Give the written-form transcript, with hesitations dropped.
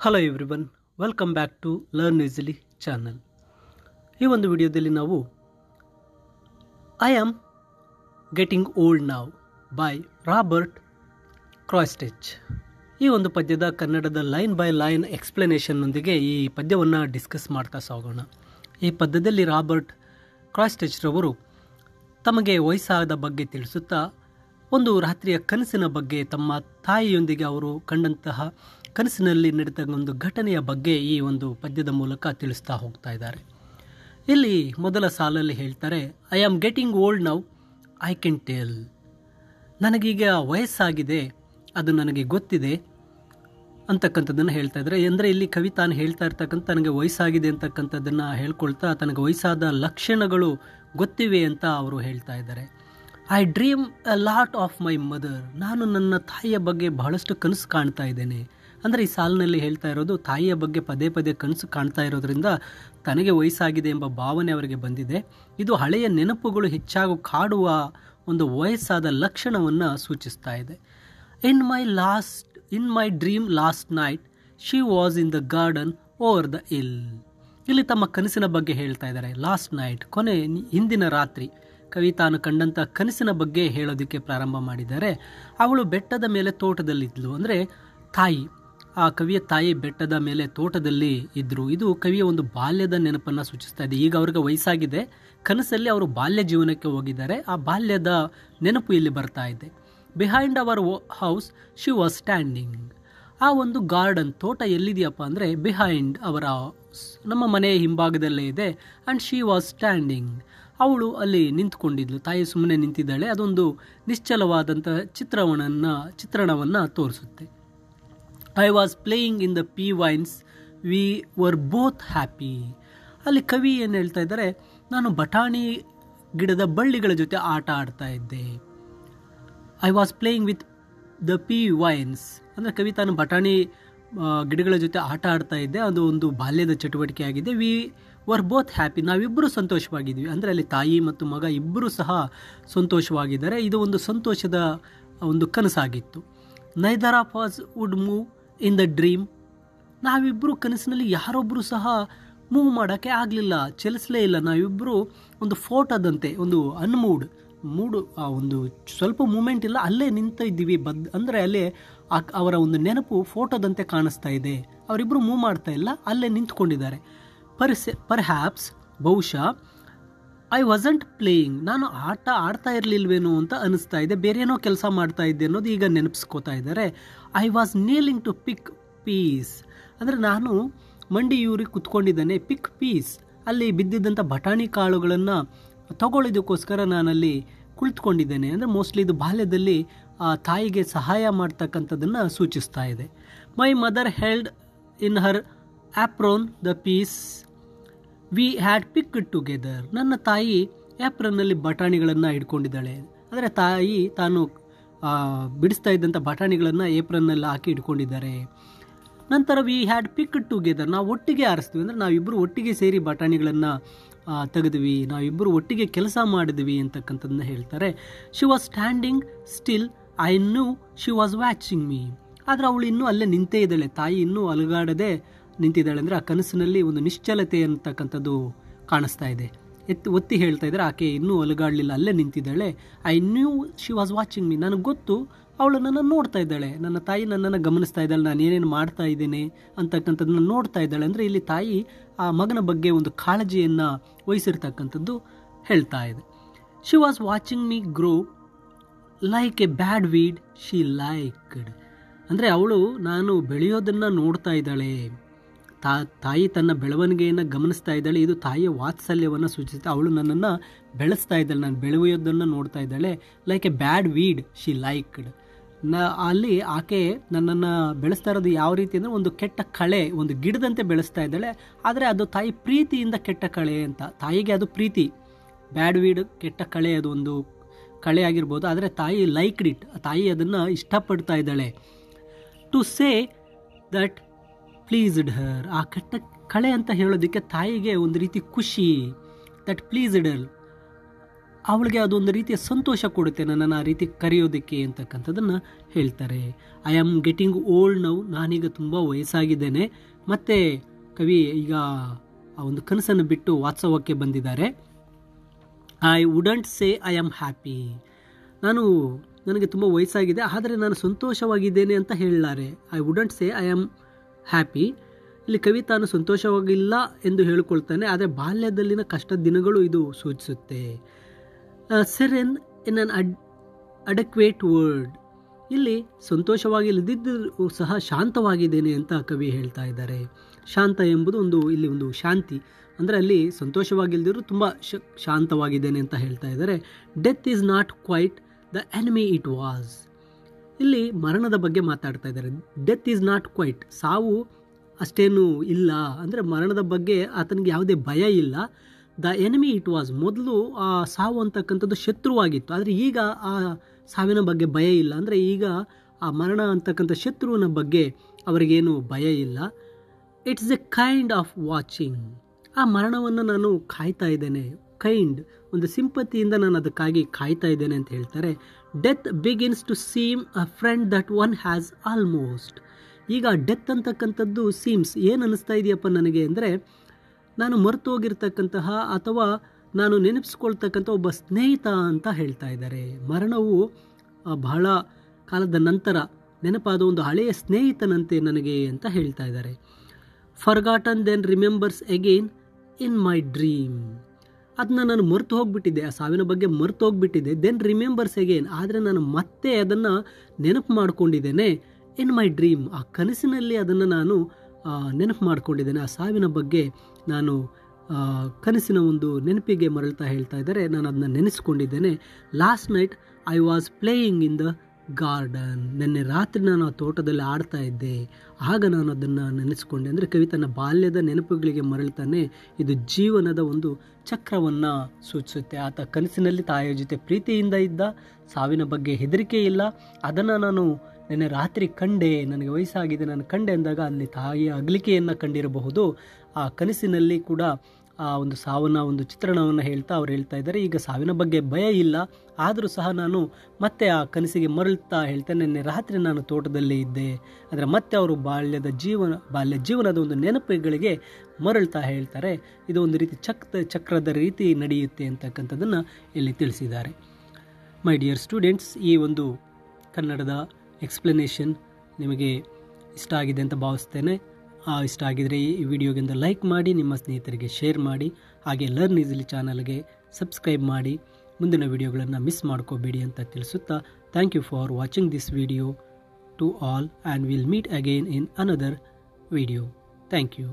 Hello everyone, welcome back to learn easily channel. ಈ ಒಂದು ವಿಡಿಯೋದಲ್ಲಿ ನಾವು I am getting old now by Robert Kroetsch ಈ ಒಂದು ಪದ್ಯದ ಕನ್ನಡದ ಲೈನ್ ಬೈ ಲೈನ್ ಎಕ್ಸ್ಪ್ಲನೇಷನ್ನೊಂದಿಗೆ ಈ ಪದ್ಯವನ್ನು ಡಿಸ್ಕಸ್ ಮಾಡ್ತಾ ಸಾಗೋಣ. ಈ ಪದ್ಯದಲ್ಲಿ ರಾಬರ್ಟ್ ಕ್ರಾಯ್ಸ್ಟೆಚ್ರವರು ತಮಗೆ ವಯಸ್ಸಾದ ಬಗ್ಗೆ ತಿಳಿಸುತ್ತಾ ಒಂದು ರಾತ್ರಿಯ ಕನಸಿನ ಬಗ್ಗೆ, ತಮ್ಮ ತಾಯಿಯೊಂದಿಗೆ ಅವರು ಕಂಡಂತಹ ಕನಸಿನಲ್ಲಿ ನಡೆದ ಒಂದು ಘಟನೆಯ ಬಗ್ಗೆ ಈ ಒಂದು ಪದ್ಯದ ಮೂಲಕ ತಿಳಿಸ್ತಾ ಹೋಗ್ತಾ ಇದ್ದಾರೆ. ಇಲ್ಲಿ ಮೊದಲ ಸಾಲಲ್ಲಿ ಹೇಳ್ತಾರೆ, I am getting old now, I can tell. ನನಗೀಗ ವಯಸ್ಸಾಗಿದೆ, ಅದು ನನಗೆ ಗೊತ್ತಿದೆ ಅಂತಕ್ಕಂಥದ್ದನ್ನು ಹೇಳ್ತಾ ಇದ್ದಾರೆ. ಅಂದರೆ ಇಲ್ಲಿ ಕವಿ ತಾನು ಹೇಳ್ತಾ ಇರ್ತಕ್ಕಂಥ ತನಗೆ ವಯಸ್ಸಾಗಿದೆ ಅಂತಕ್ಕಂಥದ್ದನ್ನು ಹೇಳ್ಕೊಳ್ತಾ ತನಗೆ ವಯಸ್ಸಾದ ಲಕ್ಷಣಗಳು ಗೊತ್ತಿವೆ ಅಂತ ಅವರು ಹೇಳ್ತಾ ಇದ್ದಾರೆ. I dream a lot of my mother. ನಾನು ನನ್ನ ತಾಯಿಯ ಬಗ್ಗೆ ಬಹಳಷ್ಟು ಕನಸು ಕಾಣ್ತಾ ಇದ್ದೇನೆ. ಅಂದರೆ ಈ ಸಾಲಿನಲ್ಲಿ ಹೇಳ್ತಾ ಇರೋದು ತಾಯಿಯ ಬಗ್ಗೆ ಪದೇ ಪದೇ ಕನಸು ಕಾಣ್ತಾ ಇರೋದ್ರಿಂದ ತನಗೆ ವಯಸ್ಸಾಗಿದೆ ಎಂಬ ಭಾವನೆ ಅವರಿಗೆ ಬಂದಿದೆ. ಇದು ಹಳೆಯ ನೆನಪುಗಳು ಹೆಚ್ಚಾಗಿ ಕಾಡುವ ಒಂದು ವಯಸ್ಸಾದ ಲಕ್ಷಣವನ್ನು ಸೂಚಿಸ್ತಾ ಇದೆ. In my dream last night she was in the garden over the hill. ಇಲ್ಲಿ ತಮ್ಮ ಕನಸಿನ ಬಗ್ಗೆ ಹೇಳ್ತಾ ಇದ್ದಾರೆ. ಲಾಸ್ಟ್ ನೈಟ್, ಹಿಂದಿನ ರಾತ್ರಿ. ಕವಿ ತಾನು ಕಂಡಂಥ ಕನಸಿನ ಬಗ್ಗೆ ಹೇಳೋದಕ್ಕೆ ಪ್ರಾರಂಭ ಮಾಡಿದ್ದಾರೆ. ಅವಳು ಬೆಟ್ಟದ ಮೇಲೆ ತೋಟದಲ್ಲಿದ್ಲು. ಅಂದರೆ ತಾಯಿ, ಆ ಕವಿಯ ತಾಯಿ ಬೆಟ್ಟದ ಮೇಲೆ ತೋಟದಲ್ಲಿ ಇದ್ದರು. ಇದು ಕವಿಯ ಒಂದು ಬಾಲ್ಯದ ನೆನಪನ್ನು ಸೂಚಿಸ್ತಾ ಇದೆ. ಈಗ ಅವ್ರಿಗೆ ವಯಸ್ಸಾಗಿದೆ, ಕನಸಲ್ಲಿ ಅವರು ಬಾಲ್ಯ ಜೀವನಕ್ಕೆ ಹೋಗಿದ್ದಾರೆ. ಆ ಬಾಲ್ಯದ ನೆನಪು ಇಲ್ಲಿ ಬರ್ತಾ ಇದೆ. Behind our house she was standing. ಆ ಒಂದು ಗಾರ್ಡನ್, ತೋಟ ಎಲ್ಲಿದೆಯಪ್ಪ ಅಂದರೆ ಬಿಹೈಂಡ್ ಅವರ, ನಮ್ಮ ಮನೆಯ ಹಿಂಭಾಗದಲ್ಲೇ ಇದೆ. ಆ್ಯಂಡ್ ಶಿ ವಾಸ್ ಸ್ಟ್ಯಾಂಡಿಂಗ್, ಅವಳು ಅಲ್ಲಿ ನಿಂತ್ಕೊಂಡಿದ್ಲು. ತಾಯಿ ಸುಮ್ಮನೆ ನಿಂತಿದ್ದಾಳೆ. ಅದೊಂದು ನಿಶ್ಚಲವಾದಂಥ ಚಿತ್ರಣವನ್ನು ತೋರಿಸುತ್ತೆ. I was playing in the pea vines, we were both happy. ಅಲ್ಲಿ ಕವಿ ಏನು ಹೇಳ್ತಾ ಇದ್ದಾರೆ, ನಾನು ಬಟಾಣಿ ಗಿಡದ ಬಳ್ಳಿಗಳ ಜೊತೆ ಆಟ ಆಡ್ತಾ ಇದ್ದೆ. I was playing with the pea vines. ಅಂದರೆ ಕವಿ ತಾನು ಬಟಾಣಿ ಗಿಡಗಳ ಜೊತೆ ಆಟ ಆಡ್ತಾ ಇದ್ದೆ. ಅದು ಒಂದು ಬಾಲ್ಯದ ಚಟುವಟಿಕೆ ಆಗಿದೆ. ವಿ ವರ್ ಬೋತ್ ಹ್ಯಾಪಿ, ನಾವಿಬ್ಬರು ಸಂತೋಷವಾಗಿದ್ವಿ. ಅಂದರೆ ಅಲ್ಲಿ ತಾಯಿ ಮತ್ತು ಮಗ ಇಬ್ಬರು ಸಹ ಸಂತೋಷವಾಗಿದ್ದಾರೆ. ಇದು ಒಂದು ಸಂತೋಷದ ಒಂದು ಕನಸಾಗಿತ್ತು. Neither of us would move in the dream. ನಾವಿಬ್ಬರು ಕನಸಿನಲ್ಲಿ ಯಾರೊಬ್ಬರು ಸಹ ಮೂವ್ ಮಾಡೋಕ್ಕೆ ಆಗಲಿಲ್ಲ, ಚಲಿಸಲೇ ಇಲ್ಲ. ನಾವಿಬ್ಬರು ಒಂದು ಫೋಟೋದಂತೆ, ಒಂದು ಮೂಡು ಒಂದು ಸ್ವಲ್ಪ ಮೂಮೆಂಟ್ ಇಲ್ಲ, ಅಲ್ಲೇ ನಿಂತ ಇದ್ದೀವಿ. ಅಂದರೆ ಅಲ್ಲೇ ಅವರ ಒಂದು ನೆನಪು ಫೋಟೋದಂತೆ ಕಾಣಿಸ್ತಾ ಇದೆ. ಅವರಿಬ್ಬರು ಮೂವ್ ಮಾಡ್ತಾ ಇಲ್ಲ, ಅಲ್ಲೇ ನಿಂತ್ಕೊಂಡಿದ್ದಾರೆ. ಪರ್ಹ್ಯಾಪ್ಸ್, ಬಹುಶಃ ಐ ವಾಸಂಟ್ ಪ್ಲೇಯಿಂಗ್, ನಾನು ಆಡ್ತಾ ಇರಲಿಲ್ವೇನೋ ಅಂತ ಅನಿಸ್ತಾ ಇದೆ, ಬೇರೇನೋ ಕೆಲಸ ಮಾಡ್ತಾ ಇದ್ದೆ ಅನ್ನೋದು ಈಗ ನೆನಪಿಸ್ಕೋತಾ ಇದ್ದಾರೆ. I was kneeling to pick peas. ಅಂದರೆ ನಾನು ಮಂಡಿಯೂರಿ ಕುತ್ಕೊಂಡಿದ್ದೇನೆ. ಪಿಕ್ ಪೀಸ್, ಅಲ್ಲಿ ಬಿದ್ದಿದ್ದಂಥ ಬಟಾಣಿ ಕಾಳುಗಳನ್ನು ತಗೊಳ್ಳೋದಕ್ಕೋಸ್ಕರ ನಾನಲ್ಲಿ ಕುಳಿತುಕೊಂಡಿದ್ದೇನೆ. ಅಂದರೆ ಮೋಸ್ಟ್ಲಿ ಇದು ಬಾಲ್ಯದಲ್ಲಿ ತಾಯಿಗೆ ಸಹಾಯ ಮಾಡ್ತಕ್ಕಂಥದ್ದನ್ನು ಸೂಚಿಸ್ತಾ ಇದೆ. My mother held in her apron the peas we had picked together. ನನ್ನ ತಾಯಿ ಆ್ಯಪ್ರನ್ನಲ್ಲಿ ಬಟಾಣಿಗಳನ್ನು ಹಿಡ್ಕೊಂಡಿದ್ದಾಳೆ. ಅಂದರೆ ತಾಯಿ ತಾನು ಬಿಡಿಸ್ತಾ ಇದ್ದಂಥ ಬಟಾಣಿಗಳನ್ನು ಏಪ್ರನ್ನಲ್ಲಿ ಹಾಕಿ ಇಟ್ಕೊಂಡಿದ್ದಾರೆ. ನಂತರ ವಿ ಹ್ಯಾಡ್ ಪಿಕ್ಡ್ ಟುಗೆದರ್, ನಾವು ಒಟ್ಟಿಗೆ ಆರಿಸ್ತೀವಿ. ಅಂದರೆ ನಾವಿಬ್ಬರು ಒಟ್ಟಿಗೆ ಸೇರಿ ಬಟಾಣಿಗಳನ್ನು ತೆಗೆದ್ವಿ, ನಾವಿಬ್ಬರು ಒಟ್ಟಿಗೆ ಕೆಲಸ ಮಾಡಿದ್ವಿ ಅಂತಕ್ಕಂಥದ್ದನ್ನ ಹೇಳ್ತಾರೆ. She was standing still, I knew she was watching me. ಆದರೆ ಅವಳು ಇನ್ನೂ ಅಲ್ಲೇ ನಿಂತೇ ಇದ್ದಾಳೆ. ತಾಯಿ ಇನ್ನೂ ಅಲುಗಾಡದೆ ನಿಂತಿದ್ದಾಳೆ. ಅಂದರೆ ಆ ಕನಸಿನಲ್ಲಿ ಒಂದು ನಿಶ್ಚಲತೆ ಅಂತಕ್ಕಂಥದ್ದು ಕಾಣಿಸ್ತಾ ಇದೆ. ಒತ್ತಿ ಹೇಳ್ತಾ ಇದ್ದಾರೆ, ಆಕೆ ಇನ್ನೂ ಅಲುಗಾಡಲಿಲ್ಲ, ಅಲ್ಲೇ ನಿಂತಿದ್ದಾಳೆ. I knew she was watching me, ನನಗೆ ಗೊತ್ತು ಅವಳು ನನ್ನನ್ನು ನೋಡ್ತಾ ಇದ್ದಾಳೆ. ನನ್ನ ತಾಯಿ ನನ್ನನ್ನು ಗಮನಿಸ್ತಾ ಇದ್ದಾಳೆ, ನಾನು ಏನೇನು ಮಾಡ್ತಾ ಇದ್ದೇನೆ ಅಂತಕ್ಕಂಥದ್ದನ್ನ ನೋಡ್ತಾ ಇದ್ದಾಳೆ. ಅಂದರೆ ಇಲ್ಲಿ ತಾಯಿ ಆ ಮಗನ ಬಗ್ಗೆ ಒಂದು ಕಾಳಜಿಯನ್ನು ವಹಿಸಿರ್ತಕ್ಕಂಥದ್ದು ಹೇಳ್ತಾ ಇದೆ. She was watching me grow like a bad weed she liked. ಅಂದರೆ ಅವಳು ನಾನು ಬೆಳೆಯೋದನ್ನು ನೋಡ್ತಾ ಇದ್ದಾಳೆ. ತಾಯಿ ತನ್ನ ಬೆಳವಣಿಗೆಯನ್ನು ಗಮನಿಸ್ತಾ ಇದ್ದಾಳೆ. ಇದು ತಾಯಿಯ ವಾತ್ಸಲ್ಯವನ್ನು ಸೂಚಿಸುತ್ತೆ. ಅವಳು ನನ್ನನ್ನು ಬೆಳೆಸ್ತಾ ಇದ್ದಾಳೆ, ನಾನು ಬೆಳೆಯೋದನ್ನು ನೋಡ್ತಾ ಇದ್ದಾಳೆ. Like a bad weed she liked. ಅಲ್ಲಿ ಆಕೆ ನನ್ನನ್ನು ಬೆಳೆಸ್ತಾ ಇರೋದು ಯಾವ ರೀತಿ ಅಂದರೆ ಒಂದು ಕೆಟ್ಟ ಕಳೆ, ಒಂದು ಗಿಡದಂತೆ ಬೆಳೆಸ್ತಾ ಇದ್ದಾಳೆ. ಆದರೆ ಅದು ತಾಯಿ ಪ್ರೀತಿಯಿಂದ ಕೆಟ್ಟ ಕಳೆ ಅಂತ. ತಾಯಿಗೆ ಅದು ಪ್ರೀತಿ. ಬ್ಯಾಡ್ ವೀಡ್, ಕೆಟ್ಟ ಕಳೆ, ಅದು ಒಂದು ಕಳೆ ಆಗಿರ್ಬೋದು. ಆದರೆ ತಾಯಿ ಲೈಕ್ಡ್ ಇಟ್, ತಾಯಿ ಅದನ್ನು ಇಷ್ಟಪಡ್ತಾ ಇದ್ದಾಳೆ. ಟು ಸೇ ದಟ್ ಪ್ಲೀಸ್ಡ್ ಹರ್, ಆ ಕೆಟ್ಟ ಕಳೆ ಅಂತ ಹೇಳೋದಕ್ಕೆ ತಾಯಿಗೆ ಒಂದು ರೀತಿ ಖುಷಿ. ದಟ್ ಪ್ಲೀಸ್ಡ್ ಹರ್, ಅವಳಿಗೆ ಅದೊಂದು ರೀತಿಯ ಸಂತೋಷ ಕೊಡುತ್ತೆ ನನ್ನನ್ನು ಆ ರೀತಿ ಕರೆಯೋದಕ್ಕೆ ಅಂತಕ್ಕಂಥದ್ದನ್ನು ಹೇಳ್ತಾರೆ. I am getting old now, ನಾನೀಗ ತುಂಬ ವಯಸ್ಸಾಗಿದ್ದೇನೆ. ಮತ್ತು ಕವಿ ಈಗ ಆ ಒಂದು ಕನಸನ್ನು ಬಿಟ್ಟು ವಾಸ್ತವಕ್ಕೆ ಬಂದಿದ್ದಾರೆ. I wouldn't say I am happy, ನನಗೆ ತುಂಬ ವಯಸ್ಸಾಗಿದೆ ಆದರೆ ನಾನು ಸಂತೋಷವಾಗಿದ್ದೇನೆ ಅಂತ ಹೇಳಲಾರೆ. I wouldn't say I am happy. ಇಲ್ಲಿ ಕವಿ ತಾನು ಸಂತೋಷವಾಗಿಲ್ಲ ಎಂದು ಹೇಳಿಕೊಳ್ತಾನೆ, ಆದರೆ ಬಾಲ್ಯದಲ್ಲಿನ ಕಷ್ಟದ ದಿನಗಳು ಇದು ಸೂಚಿಸುತ್ತೆ. ಸೆರೆನ್ ಇನ್ ಅನ್ ಅಡೆಕ್ವೇಟ್ ವರ್ಡ್, ಇಲ್ಲಿ ಸಂತೋಷವಾಗಿಲ್ಲದಿದ್ದರೂ ಸಹ ಶಾಂತವಾಗಿದ್ದೇನೆ ಅಂತ ಕವಿ ಹೇಳ್ತಾ ಇದ್ದಾರೆ. ಶಾಂತ ಎಂಬುದು ಇಲ್ಲಿ ಒಂದು ಶಾಂತಿ, ಅಂದರೆ ಅಲ್ಲಿ ಸಂತೋಷವಾಗಿಲ್ಲದಿದ್ದರೂ ತುಂಬ ಶಾಂತವಾಗಿದ್ದೇನೆ ಅಂತ ಹೇಳ್ತಾ ಇದ್ದಾರೆ. Death is not quite the enemy it was, ಇಲ್ಲಿ ಮರಣದ ಬಗ್ಗೆ ಮಾತಾಡ್ತಾ ಇದ್ದಾರೆ. ಡೆತ್ ಈಸ್ ನಾಟ್ ಕ್ವೈಟ್, ಸಾವು ಅಷ್ಟೇನು ಇಲ್ಲ, ಅಂದರೆ ಮರಣದ ಬಗ್ಗೆ ಆತನಿಗೆ ಯಾವುದೇ ಭಯ ಇಲ್ಲ. ದ ಎನಿಮಿ ಇಟ್ ವಾಸ್, ಮೊದಲು ಆ ಸಾವು ಅಂತಕ್ಕಂಥದ್ದು ಶತ್ರುವಾಗಿತ್ತು, ಆದರೆ ಈಗ ಆ ಸಾವಿನ ಬಗ್ಗೆ ಭಯ ಇಲ್ಲ, ಅಂದರೆ ಈಗ ಆ ಮರಣ ಅಂತಕ್ಕಂಥ ಶತ್ರುವಿನ ಬಗ್ಗೆ ಅವರಿಗೇನು ಭಯ ಇಲ್ಲ. It's A kind of watching, ಆ ಮರಣವನ್ನು ನಾನು ಕಾಯ್ತಾ ಇದ್ದೇನೆ. ಕೈಂಡ್, ಒಂದು ಸಿಂಪತಿಯಿಂದ ನಾನು ಅದಕ್ಕಾಗಿ ಕಾಯ್ತಾ ಇದ್ದೇನೆ ಅಂತ ಹೇಳ್ತಾರೆ. Death begins to seem a friend that one has almost, ಈಗ ಡೆತ್ ಅಂತಕ್ಕಂಥದ್ದು ಸೀಮ್ಸ್, ಏನು ಅನ್ನಿಸ್ತಾ ಇದೆಯಪ್ಪ ನನಗೆ ಅಂದರೆ ನಾನು ಮರೆತು ಹೋಗಿರ್ತಕ್ಕಂತಹ ಅಥವಾ ನಾನು ನೆನಪಿಸ್ಕೊಳ್ತಕ್ಕಂಥ ಒಬ್ಬ ಸ್ನೇಹಿತ ಅಂತ ಹೇಳ್ತಾ ಇದ್ದಾರೆ. ಮರಣವು ಬಹಳ ಕಾಲದ ನಂತರ ನೆನಪಾದ ಒಂದು ಹಳೆಯ ಸ್ನೇಹಿತನಂತೆ ನನಗೆ ಅಂತ ಹೇಳ್ತಾ ಇದ್ದಾರೆ. Forgotten then remembers again in my dream, ಅದನ್ನ ನಾನು ಮರೆತು ಹೋಗಿಬಿಟ್ಟಿದ್ದೆ, ಆ ಸಾವಿನ ಬಗ್ಗೆ ಮರೆತು ಹೋಗಿಬಿಟ್ಟಿದ್ದೆ. ದೆನ್ ರಿಮೆಂಬರ್ಸ್ ಅಗೇನ್, ಆದರೆ ನಾನು ಮತ್ತೆ ಅದನ್ನು ನೆನಪು ಮಾಡಿಕೊಂಡಿದ್ದೇನೆ. ಇನ್ ಮೈ ಡ್ರೀಮ್, ಆ ಕನಸಿನಲ್ಲಿ ಅದನ್ನು ನಾನು ನೆನಪು ಮಾಡಿಕೊಂಡಿದ್ದೇನೆ. ಆ ಸಾವಿನ ಬಗ್ಗೆ ನಾನು ಕನಸಿನ ಒಂದು ನೆನಪಿಗೆ ಮರಳ್ತಾ ಹೇಳ್ತಾ ಇದ್ದಾರೆ, ನಾನು ಅದನ್ನ ನೆನೆಸ್ಕೊಂಡಿದ್ದೇನೆ. Last night I was playing in the garden, ನಿನ್ನೆ ರಾತ್ರಿ ನಾನು ಆ ತೋಟದಲ್ಲಿ ಆಡ್ತಾ ಇದ್ದೆ, ಆಗ ನಾನು ಅದನ್ನು ನೆನೆಸ್ಕೊಂಡೆ. ಅಂದರೆ ಕವಿ ತನ್ನ ಬಾಲ್ಯದ ನೆನಪುಗಳಿಗೆ ಮರಳ್ತಾನೆ. ಇದು ಜೀವನದ ಒಂದು ಚಕ್ರವನ್ನು ಸೂಚಿಸುತ್ತೆ. ಆತ ಕನಸಿನಲ್ಲಿ ತಾಯಿಯ ಜೊತೆ ಪ್ರೀತಿಯಿಂದ ಇದ್ದ, ಸಾವಿನ ಬಗ್ಗೆ ಹೆದರಿಕೆ ಇಲ್ಲ, ಅದನ್ನು ನಾನು ನಿನ್ನೆ ರಾತ್ರಿ ಕಂಡೆ, ನನಗೆ ವಯಸ್ಸಾಗಿದೆ ನಾನು ಕಂಡೆ ಅಂದಾಗ ಅಲ್ಲಿ ತಾಯಿಯ ಅಗಲಿಕೆಯನ್ನು ಕಂಡಿರಬಹುದು. ಆ ಕನಸಿನಲ್ಲಿ ಕೂಡ ಆ ಒಂದು ಸಾವನ್ನ ಒಂದು ಚಿತ್ರಣವನ್ನು ಅವ್ರು ಹೇಳ್ತಾ ಇದ್ದಾರೆ. ಈಗ ಸಾವಿನ ಬಗ್ಗೆ ಭಯ ಇಲ್ಲ, ಆದರೂ ಸಹ ನಾನು ಮತ್ತೆ ಆ ಕನಸಿಗೆ ಮರಳ್ತಾ ಹೇಳ್ತೇನೆ, ನಿನ್ನೆ ರಾತ್ರಿ ನಾನು ತೋಟದಲ್ಲೇ ಇದ್ದೆ. ಅಂದರೆ ಮತ್ತೆ ಅವರು ಬಾಲ್ಯ ಜೀವನದ ಒಂದು ನೆನಪುಗಳಿಗೆ ಮರಳ್ತಾ ಹೇಳ್ತಾರೆ. ಇದು ಒಂದು ರೀತಿ ಚಕ್ರದ ರೀತಿ ನಡೆಯುತ್ತೆ ಅಂತಕ್ಕಂಥದ್ದನ್ನು ಇಲ್ಲಿ ತಿಳಿಸಿದ್ದಾರೆ. ಮೈ ಡಿಯರ್ ಸ್ಟೂಡೆಂಟ್ಸ್, ಈ ಒಂದು ಕನ್ನಡದ ಎಕ್ಸ್ಪ್ಲನೇಷನ್ ನಿಮಗೆ ಇಷ್ಟ ಆಗಿದೆ ಅಂತ ಭಾವಿಸ್ತೇನೆ. ಇಷ್ಟ ಆಗಿದರೆ ಈ ವಿಡಿಯೋಗಿಂದ ಲೈಕ್ ಮಾಡಿ, ನಿಮ್ಮ ಸ್ನೇಹಿತರಿಗೆ ಶೇರ್ ಮಾಡಿ, ಹಾಗೆ ಲರ್ನ್ ಈಸಿಲಿ ಚಾನಲ್ಗೆ ಸಬ್ಸ್ಕ್ರೈಬ್ ಮಾಡಿ, ಮುಂದಿನ ವಿಡಿಯೋಗಳನ್ನು ಮಿಸ್ ಮಾಡ್ಕೋಬೇಡಿ ಅಂತ ತಿಳಿಸುತ್ತಾ, thank you for watching this video to all and will meet again in another video. Thank you.